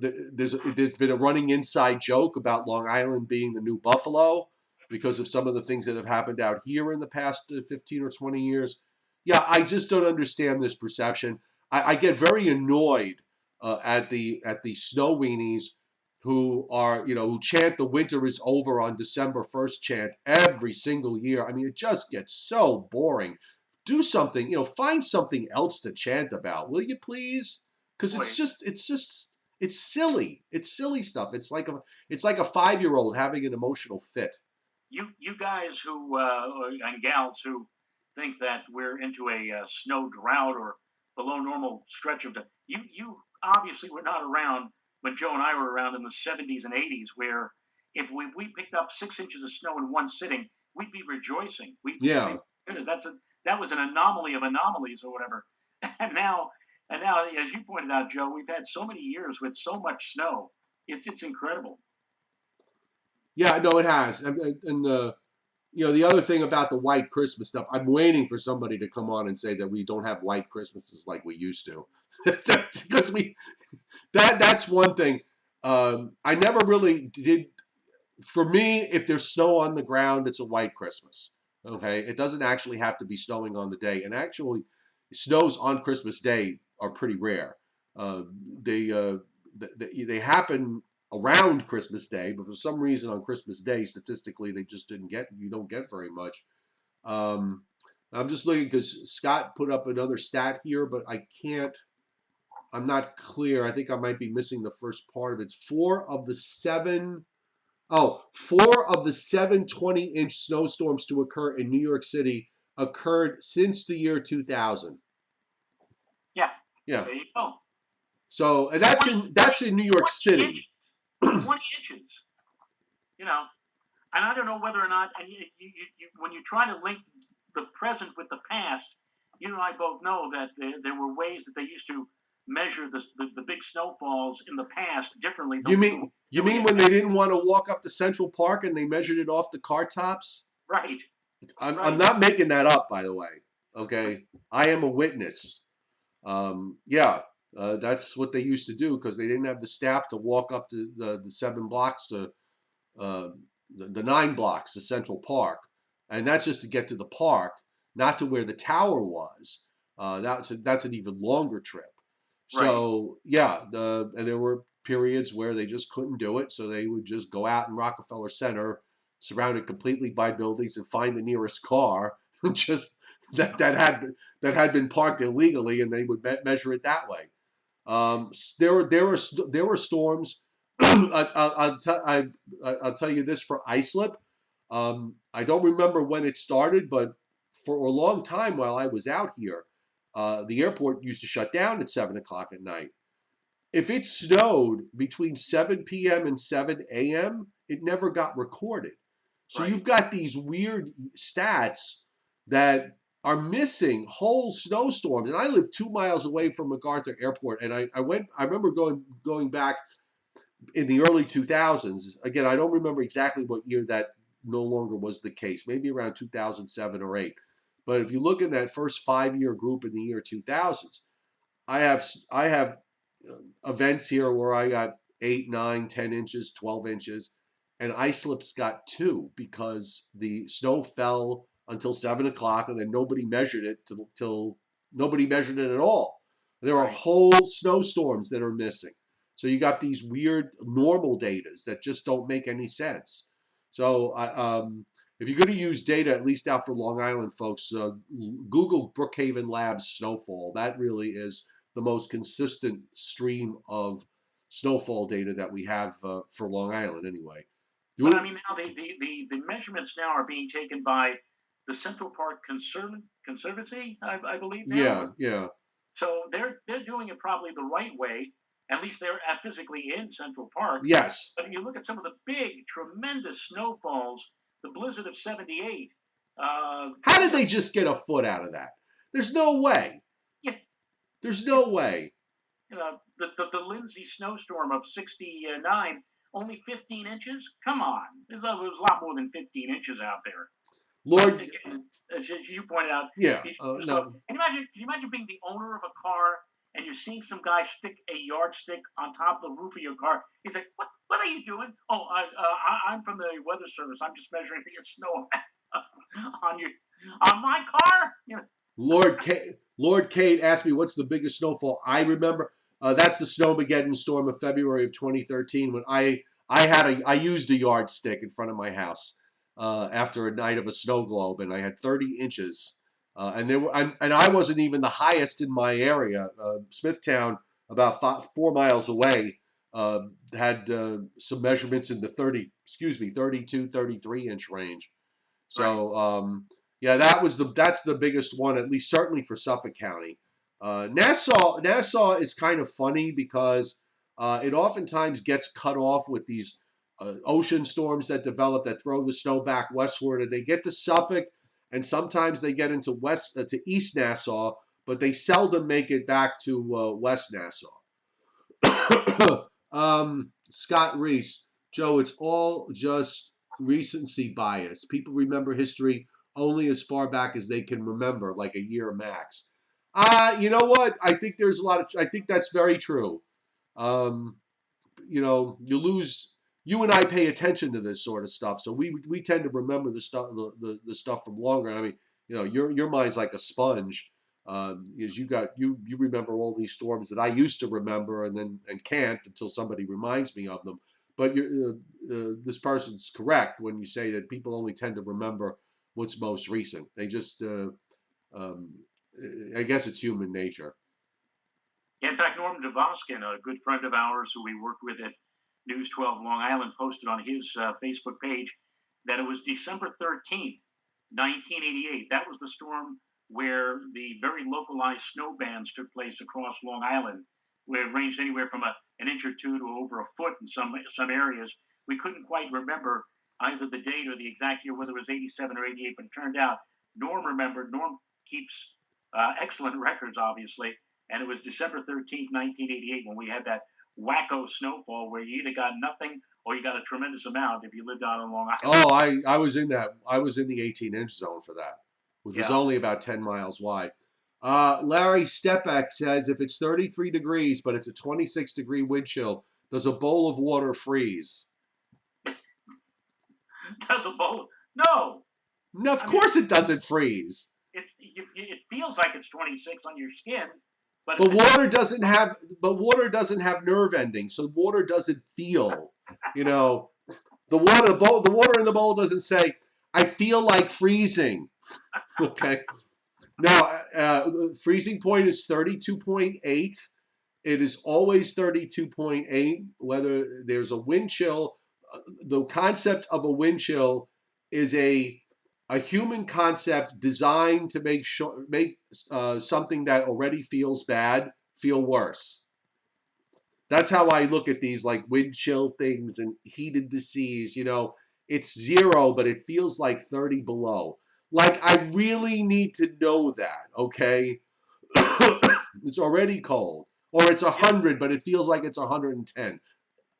there's been a running inside joke about Long Island being the new Buffalo because of some of the things that have happened out here in the past 15 or 20 years. Yeah, I just don't understand this perception. I get very annoyed at the snow weenies who chant the winter is over on December 1st chant every single year. I mean, it just gets so boring. Do something, find something else to chant about, will you please? Because Boy, it's silly. It's silly stuff. It's like a 5-year-old having an emotional fit. you guys who and gals who think that we're into a snow drought or below normal stretch of the you obviously were not around when Joe and I were around in the 70s and 80s, where if we picked up 6 inches of snow in one sitting, we'd be rejoicing. We'd say, Yeah. "Goodness, that was an anomaly of anomalies or whatever." And now as you pointed out, Joe, we've had so many years with so much snow. It's incredible. Yeah, no, it has. And the other thing about the white Christmas stuff, I'm waiting for somebody to come on and say that we don't have white Christmases like we used to. Because that's one thing. I never really did. For me, if there's snow on the ground, it's a white Christmas. Okay, it doesn't actually have to be snowing on the day, and actually, snows on Christmas Day are pretty rare. Uh, they happen around Christmas Day, but for some reason on Christmas Day, statistically, they just didn't get you don't get very much. Um, I'm just looking because Scott put up another stat here, but I can't. I'm not clear. I think I might be missing the first part of it. It's four of the 7 20-inch snowstorms to occur in New York City occurred since the year 2000. Yeah, Yeah. there you go. So and 20, that's in New York 20 City. inches. 20 inches. You know, and I don't know whether or not, and when you try to link the present with the past, you and I both know that there were ways that they used to measure the big snowfalls in the past differently You than mean you we mean have when they now. didn't want to walk up to Central Park and they measured it off the car tops? Right, I'm right, not making that up, by the way. Okay, I am a witness. Yeah, that's what they used to do because they didn't have the staff to walk up to the 7 blocks to uh, the 9 blocks to Central Park, and that's just to get to the park, not to where the tower was. That's an even longer trip. right. So yeah, and there were periods where they just couldn't do it, so they would just go out in Rockefeller Center, surrounded completely by buildings, and find the nearest car, just that had been parked illegally, and they would measure it that way. There were storms. I'll tell you this for islip. I don't remember when it started, but for a long time while I was out here, the airport used to shut down at 7 o'clock at night. If it snowed between 7 p.m. and 7 a.m., it never got recorded. So Right. you've got these weird stats that are missing whole snowstorms. And I live 2 miles away from MacArthur Airport, and I remember going back in the early 2000s. Again, I don't remember exactly what year that no longer was the case. Maybe around 2007 or 8. But if you look at that first 5 year group in the year 2000s, I have events here where I got 8, 9, 10 inches, 12 inches, and Islip's got 2 because the snow fell until 7 o'clock, and then nobody measured it till nobody measured it at all. There are Right. whole snowstorms that are missing. So you got these weird normal datas that just don't make any sense. So if you're going to use data, at least out for Long Island folks, Google Brookhaven Labs snowfall. That really is the most consistent stream of snowfall data that we have for Long Island, anyway. But I You, mean, now the measurements now are being taken by the Central Park Conservancy, I believe now. yeah, yeah, So they're doing it probably the right way. At least they're physically in Central Park. yes. But you look at some of the big, tremendous snowfalls, the blizzard of '78. How did Those are, they just get a foot out of that? There's no way. yeah, There's yeah, no way. the Lindsay snowstorm of '69, only 15 inches. Come on, there's a lot more than 15 inches out there. But Lord, again, as you pointed out, yeah, these stuff. no. Can you imagine being the owner of a car and you're seeing some guy stick a yardstick on top of the roof of your car? He's like, what are you doing? Oh, I'm from the weather service. I'm just measuring the snow on your on my car. You know, Lord Kate asked me what's the biggest snowfall I remember. That's the Snowmageddon storm of February of 2013 when I used a yardstick in front of my house after a night of a snow globe, and I had 30 inches. And I wasn't even the highest in my area. Smithtown, about 4 miles away, uh, had some measurements in the 32, 33 inch range. right? So yeah, that's the biggest one, at least certainly for Suffolk County. Nassau is kind of funny because it oftentimes gets cut off with these ocean storms that develop that throw the snow back westward, and they get to Suffolk, and sometimes they get into west to East Nassau, but they seldom make it back to West Nassau. Scott Reese, Joe, it's all just recency bias. People remember history only as far back as they can remember, like a year max. You know what? I think there's a lot of. I think that's very true. Um, you lose. You and I pay attention to this sort of stuff, so we tend to remember the stuff from longer. I mean, your mind's like a sponge. Is you remember all these storms that I used to remember and can't until somebody reminds me of them. But this person's correct when you say that people only tend to remember what's most recent. They just um, I guess it's human nature. In fact, Norman Devoskin, a good friend of ours who we worked with at News 12 Long Island, posted on his Facebook page that it was December 13th, 1988. That was the storm where the very localized snow bands took place across Long Island, where it ranged anywhere from an inch or two to over a foot in some areas. We couldn't quite remember either the date or the exact year, whether it was '87 or '88, but it turned out Norm remembered. Norm keeps excellent records, obviously, and it was December 13th, 1988, when we had that wacko snowfall where you either got nothing or you got a tremendous amount if you lived out on Long Island. Oh, I was in that. I was in the 18-inch zone for that, which was Yeah. only about 10 miles wide. Larry Stepek says if it's 33 degrees, but it's a 26-degree wind chill, does a bowl of water freeze? Does a bowl? No. No, of I mean, course it doesn't freeze. it feels like it's 26 on your skin, but if But it's water doesn't have nerve endings, so water doesn't feel. You know, the water in the bowl doesn't say, "I feel like freezing." Okay. Now, freezing point is 32.8. It is always 32.8, whether there's a wind chill. The concept of a wind chill is a human concept designed to make something that already feels bad feel worse. That's how I look at these like wind chill things and heated disease. It's 0, but it feels like 30 below. Like I really need to know that, okay? It's already cold. Or it's here's, 100, but it feels like it's 110.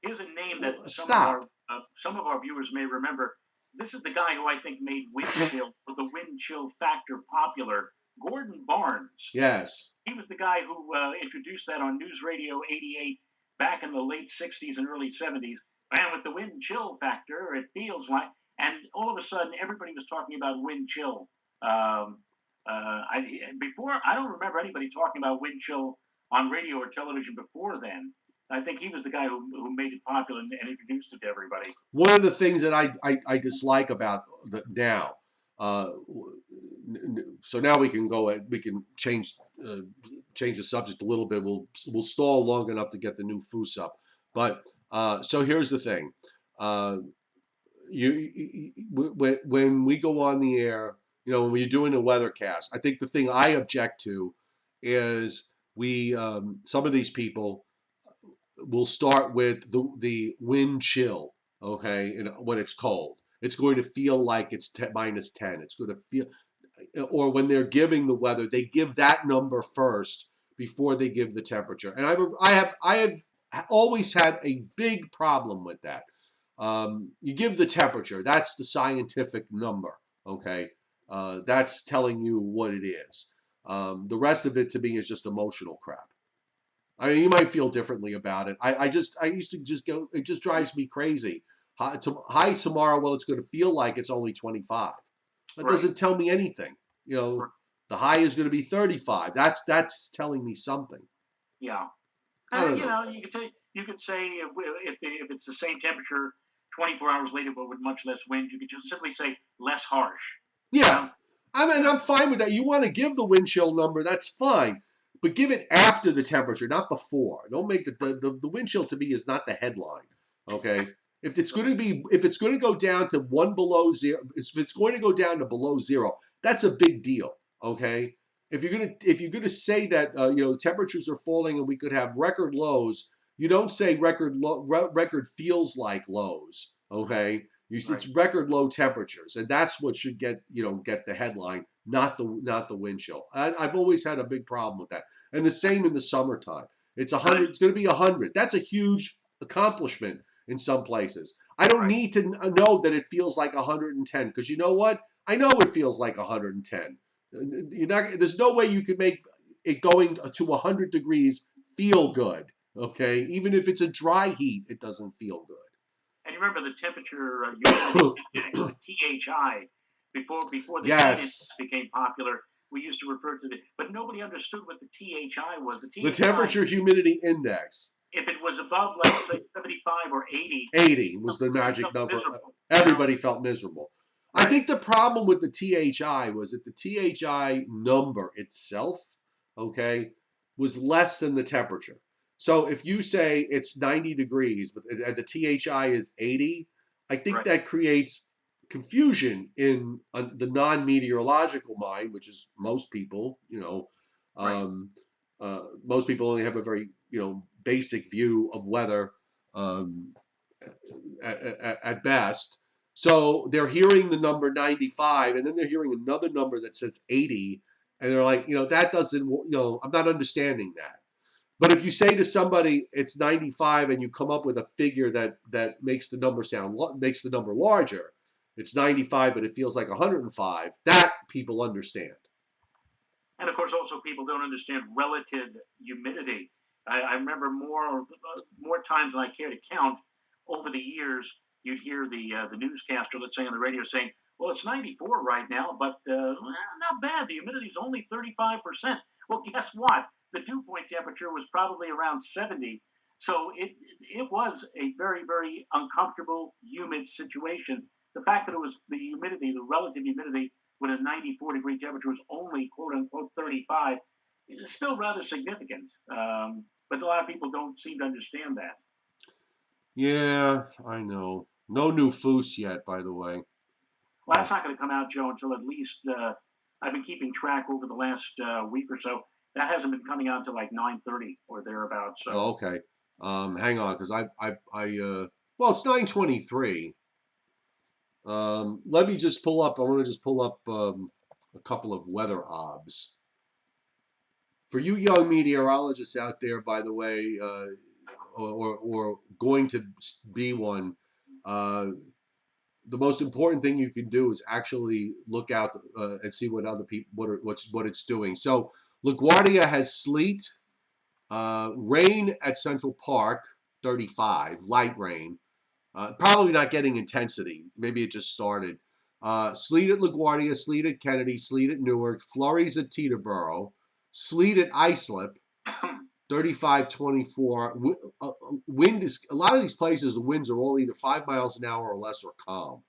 here's a name that Stop. some of our viewers may remember. This is the guy who I think made wind chill or the wind chill factor popular. Gordon Barnes. Yes. He was the guy who introduced that on News Radio 88 back in the late 60s and early 70s. And with the wind chill factor, it feels like, and all of a sudden everybody was talking about wind chill. Um, I don't remember anybody talking about wind chill on radio or television before then. I think he was the guy who made it popular and introduced it to everybody. One of the things that I dislike about now, uh, so now we can change the subject a little bit. We'll stall long enough to get the new foos up. But so here's the thing. Uh, when we go on the air, when you're doing a weathercast, I think the thing I object to is some of these people will start with the wind chill, okay, and when it's cold. It's going to feel like it's minus 10. It's going to feel, or when they're giving the weather, they give that number first before they give the temperature. And I have always had a big problem with that. You give the temperature. That's the scientific number. Okay, that's telling you what it is. The rest of it to me is just emotional crap. I mean, you might feel differently about it. I used to just go. It just drives me crazy. High tomorrow. Well, it's going to feel like it's only 25. That Right. doesn't tell me anything. The high is going to be 35. That's telling me something. Yeah. I don't You know. know, you could say if it's the same temperature 24 hours later, but with much less wind, you could just simply say less harsh. You Yeah, know. I mean, Yeah. I'm fine with that. You want to give the wind chill number, that's fine, but give it after the temperature, not before. Don't make the wind chill to me is not the headline. Okay, if it's going to go down to one below zero, if it's going to go down to below zero, that's a big deal. Okay, if you're gonna say that temperatures are falling and we could have record lows, you don't say record feels like lows. Okay, Right. it's record low temperatures, and that's what should get the headline, not the wind chill. I've always had a big problem with that. And the same in the summertime. It's Now, 100. It's going to be 100. That's a huge accomplishment in some places. I don't right. need to know that it feels like 110 because you know what? I know it feels like 110. There's no way you can make it going to 100 degrees feel good. Okay, even if it's a dry heat, it doesn't feel And you remember the temperature humidity good. index, the THI, before the heat index Yes, became popular. We used to refer to but nobody understood what the THI was. The the THI, temperature humidity index, if it was above, like say 75 or 80, 80 was the everybody magic felt number. miserable. Everybody felt miserable. I Right. think the problem with the THI was that the THI number itself, okay, was less than the temperature. So if you say it's 90 degrees, but the THI is 80, I think Right. that creates confusion in the non-meteorological mind, which is most people. Right. Um, most people only have a very basic view of weather, um, at best. So they're hearing the number 95, and then they're hearing another number that says 80, And they're like, that doesn't, I'm not understanding that. But if you say to somebody it's 95 and you come up with a figure that makes the number larger, it's 95, but it feels like 105. That people understand. And of course, also people don't understand relative humidity. I remember more times than I care to count over the years. You'd hear the newscaster, let's say on the radio, saying, "Well, it's 94 right now, but not bad. The humidity is only 35%." Well, guess what? The dew point temperature was probably around 70, so it was a very very uncomfortable, humid situation. The fact that it was the humidity, the relative humidity, when a 94-degree temperature was only quote unquote 35, is still rather significant. But a lot of people don't seem to understand that. Yeah, I know. No new foos yet, by the way. Well, that's not going to come out, Joe, until at least I've been keeping track over the last week or so. That hasn't been coming out until like 9:30 or thereabouts. So Oh, okay. Hang on, because well, it's 9:23. Let me just pull up. I want to just pull up a couple of weather obs for you young meteorologists out there. By the way, or going to be one. Uh, the most important thing you can do is actually look out and see what other people what it's doing. So LaGuardia has sleet, rain at Central Park, 35, light rain. Probably not getting intensity. Maybe it just started. Sleet at LaGuardia, sleet at Kennedy, sleet at Newark, flurries at Teterboro, sleet at Islip, 35, 24. Wind is, a lot of these places, the winds are all either 5 miles an hour or less or calm.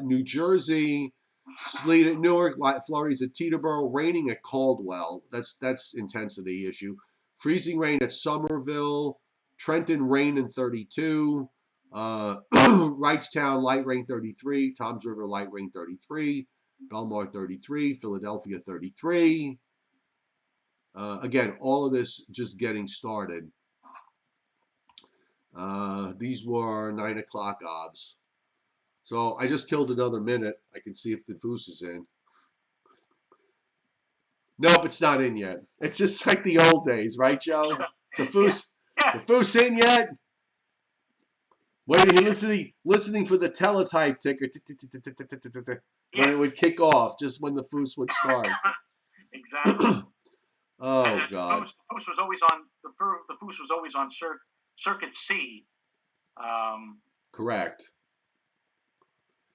New Jersey, sleet at Newark, flurries at Teterboro, raining at Caldwell. That's intensity issue. Freezing rain at Somerville, Trenton rain in 32. Wrightstown light rain 33. Toms River light rain 33. Belmar 33. Philadelphia 33. Again, all of this just getting started. These were 9 o'clock obs. So I just killed another minute. I can see if the foos is in. Nope, it's not in yet. It's just like the old days, right, Joe? Is the yeah, foos, yeah. the foos in yet? Waiting, listening for the teletype ticker when it Yeah, would kick off, just when the foos would start. exactly. And Oh God, the Foos was always on the Foos was always on Circuit C. Um, correct.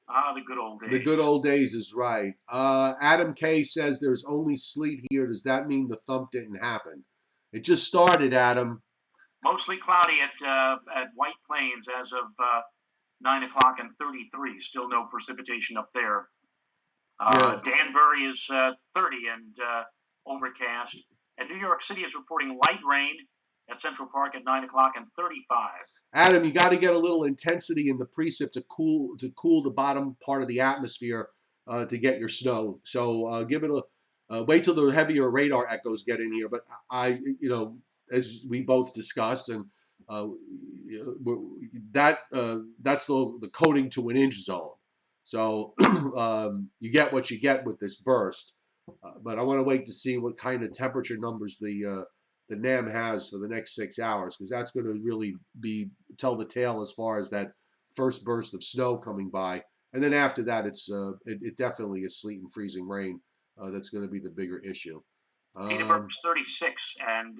the good old The good days. old days is right. Adam K says there's only sleet here. Does that mean the thump didn't happen? It just started, Adam. Mostly cloudy at White Plains as of 9 o'clock and 33. Still no precipitation up there. Yeah. Danbury is 30 and overcast. And New York City is reporting light rain at Central Park at 9 o'clock and 35. Adam, you got to get a little intensity in the precip to cool the bottom part of the atmosphere to get your snow. So give it a wait till the heavier radar echoes get in here. But as we both discussed, and uh, that's the coding to an inch zone. So you get what you get with this burst. But I want to wait to see what kind of temperature numbers the NAM has for the next 6 hours, because that's going to really tell the tale as far as that first burst of snow coming by, and then after that, it definitely is sleet and freezing rain that's going to be the bigger issue. Um, Peterburg's 36 and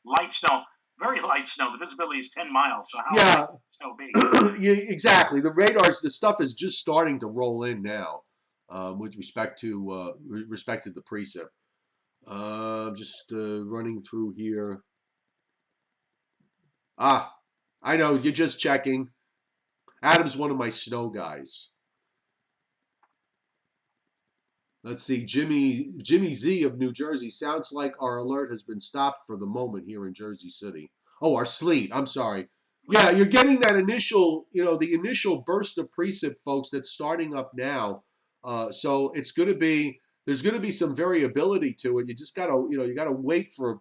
light snow, very light snow. The visibility is 10 miles. So how light yeah, can snow be? yeah, exactly. The stuff is just starting to roll in now, with respect to the precip. Just running through here. Ah, I know you're just checking. Adam's one of my snow guys. Let's see, Jimmy Z of New Jersey. Sounds like our alert has been stopped for the moment here in Jersey City. Oh, our sleet. I'm sorry. Yeah, you're getting that the initial burst of precip, folks, that's starting up now. So there's gonna be some variability to it. You just gotta wait for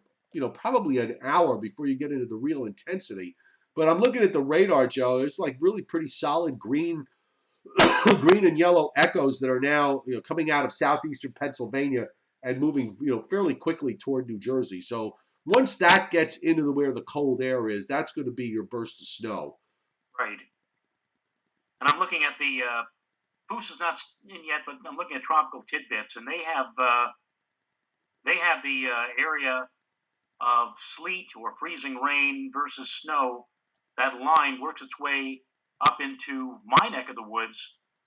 probably an hour before you get into the real intensity. But I'm looking at the radar, Joe. There's like really pretty solid green and yellow echoes that are now coming out of southeastern Pennsylvania and moving, fairly quickly toward New Jersey. So once that gets into where the cold air is, that's going to be your burst of snow. Right. And I'm looking at the Foose is not in yet, but I'm looking at tropical tidbits, and they have the area of sleet or freezing rain versus snow. That line works its way up into my neck of the woods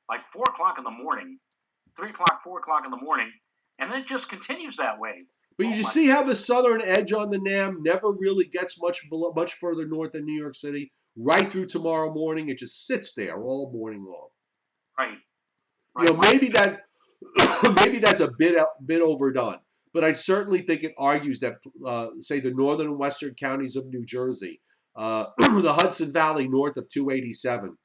by 4 o'clock in the morning, 3 o'clock, 4 o'clock in the morning, and then it just continues that way. But Oh you my! see how the southern edge on the NAM never really gets much further north than New York City. Right through tomorrow morning, it just sits there all morning long. Right, right. Maybe that maybe that's a bit overdone, but I certainly think it argues that, say, the northern and western counties of New Jersey, the Hudson Valley north of 287,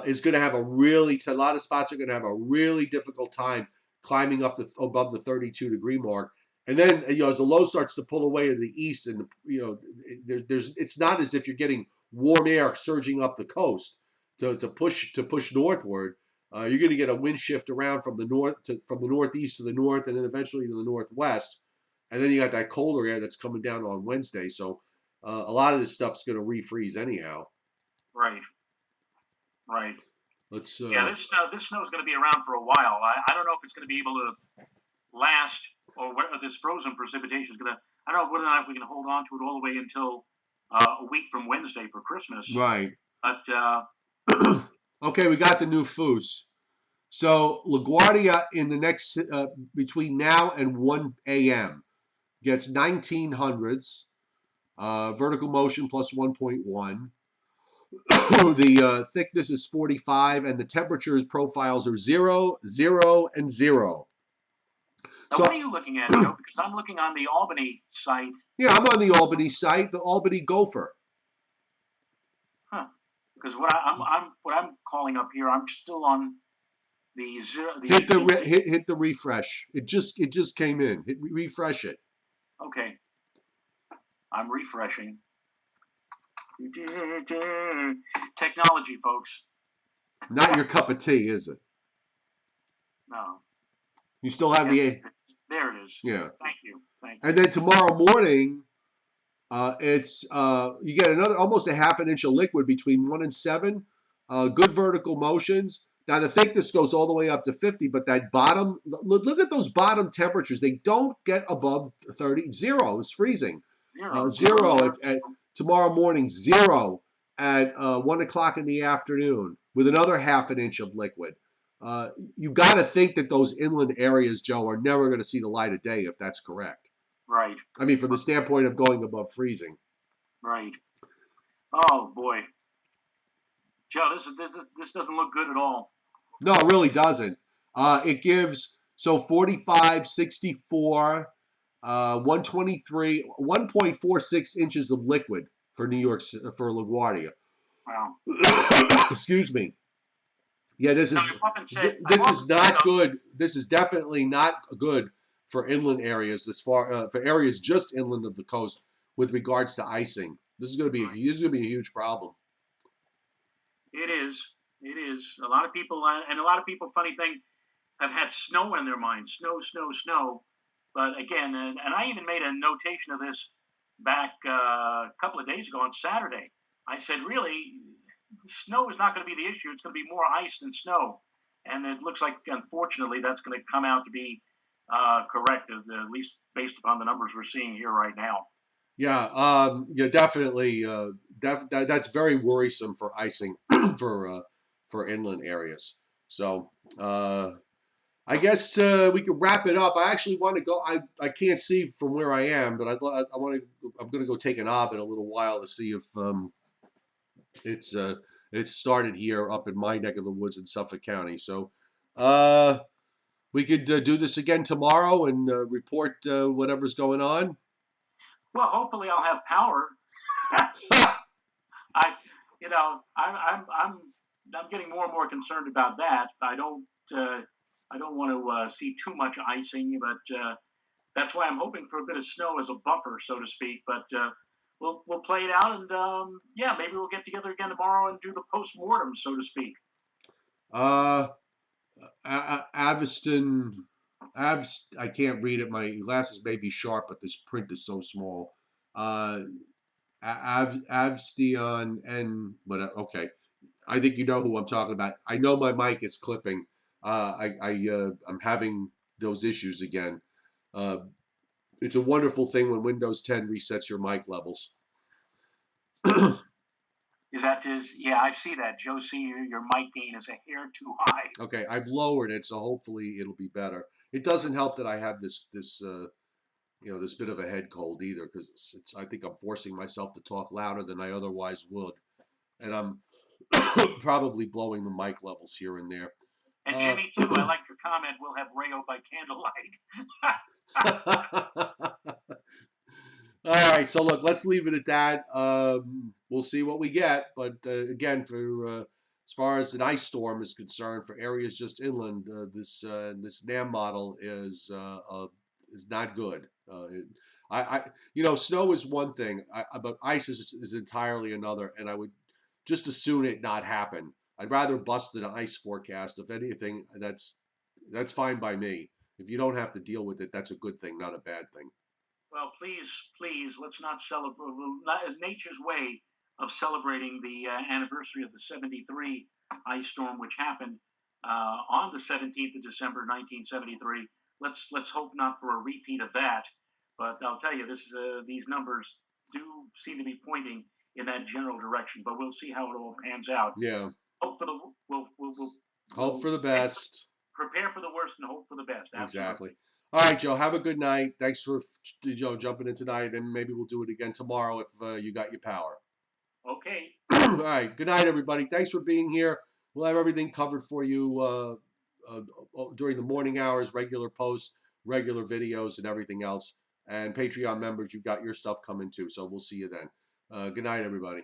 is going to have a lot of spots are going to have a really difficult time climbing up above the 32-degree mark. And then, as the low starts to pull away to the east, and it's not as if you're getting warm air surging up the coast to push northward. You're going to get a wind shift around from the northeast to the north, and then eventually to the northwest. And then you got that colder air that's coming down on Wednesday. So a lot of this stuff's going to refreeze anyhow. Right, right. Let's Yeah, this snow is going to be around for a while. I don't know if it's going to be able to last, or whether this frozen precipitation is going to. I don't know whether or not we can hold on to it all the way until a week from Wednesday for Christmas. right. But Okay, we got the new foos. So LaGuardia in the next between now and 1 a.m. gets 1900s, vertical motion plus 1.1. The thickness is 45, and the temperature profiles are 0, 0, and 0. now, So what are you looking at, Joe? Because I'm looking on the Albany site. yeah, I'm on the Albany site, the Albany Gopher. Huh? Because what I'm calling up here, I'm still on the zero. Hit the refresh. It just came in. Refresh it. Okay, I'm refreshing. Technology, folks. Not your cup of tea, is it? No. You still have Yes, the there it is. yeah. Thank you. Thank you. And then tomorrow morning, it's you get another almost a half an inch of liquid between 1 and 7. Good vertical motions. Now the thickness goes all the way up to 50, but that bottom, look at those bottom temperatures. They don't get above 30. 0 is freezing. Zero. 0 at tomorrow morning. 0 at 1 o'clock in the afternoon with another half an inch of liquid. You got to think that those inland areas, Joe, are never going to see the light of day if that's correct. Right. I mean, from the standpoint of going above freezing. Right. Oh boy, Joe, this doesn't look good at all. No, it really doesn't. It gives 45, 64, 123, 1.46 inches of liquid for New York for LaGuardia. Wow. Excuse me. Yeah, this Now, is I've this is often said, not good. This is definitely not good for inland areas. As far for areas just inland of the coast with regards to icing, this is going to be a huge problem. it is. It is. A lot of people, and a lot of people, funny thing, have had snow in their minds. Snow, snow, snow. But again, and I even made a notation of this back a couple of days ago on Saturday. I said, really, snow is not going to be the issue. It's going to be more ice than snow. And it looks like, unfortunately, that's going to come out to be correct, at least based upon the numbers we're seeing here right now. Yeah, definitely. That's very worrisome for icing for inland areas. So I guess we could wrap it up. I actually want to go. I can't see from where I am, but I want to. I'm going to go take an ob in a little while to see if it's started here up in my neck of the woods in Suffolk County. So we could do this again tomorrow and report whatever's going on. Well, hopefully, I'll have power. I, I'm getting more and more concerned about that. I don't want to see too much icing, but that's why I'm hoping for a bit of snow as a buffer, so to speak. But we'll play it out, and yeah, maybe we'll get together again tomorrow and do the post mortem, so to speak. Aviston. I can't read it. My glasses may be sharp, but this print is so small. Uh, Avsteon and but okay. I think you know who I'm talking about. I know my mic is clipping. I'm having those issues again. Uh, it's a wonderful thing when Windows 10 resets your mic levels. Is that just, yeah, I see that. Joe, see your mic gain is a hair too high. Okay, I've lowered it, so hopefully it'll be better. It doesn't help that I have this bit of a head cold either, because I think I'm forcing myself to talk louder than I otherwise would, and I'm probably blowing the mic levels here and there. And Uh, Jimmy, too, I like your comment. We'll have Rayo by candlelight. All right, so look, let's leave it at that. We'll see what we get, but again, for as far as an ice storm is concerned, for areas just inland, this NAM model is not good. Snow is one thing, but ice is entirely another, and I would just as soon it not happen. I'd rather bust an ice forecast. If anything, that's fine by me. If you don't have to deal with it, that's a good thing, not a bad thing. Well, please, please, let's not celebrate nature's way of celebrating the anniversary of the '73 ice storm, which happened on the 17th of December, 1973. Let's hope not for a repeat of that. But I'll tell you, these numbers do seem to be pointing in that general direction. But we'll see how it all pans out. Yeah. Hope for the Hope we'll for the best. prepare for the worst and hope for the best. Exactly. Absolutely. All right, Joe. Have a good night. Thanks for jumping in tonight, and maybe we'll do it again tomorrow if you got your power. Okay. All right. Good night, everybody. Thanks for being here. We'll have everything covered for you uh, during the morning hours, regular posts, regular videos, and everything else. And Patreon members, you got your stuff coming too. So we'll see you then. Good night, everybody.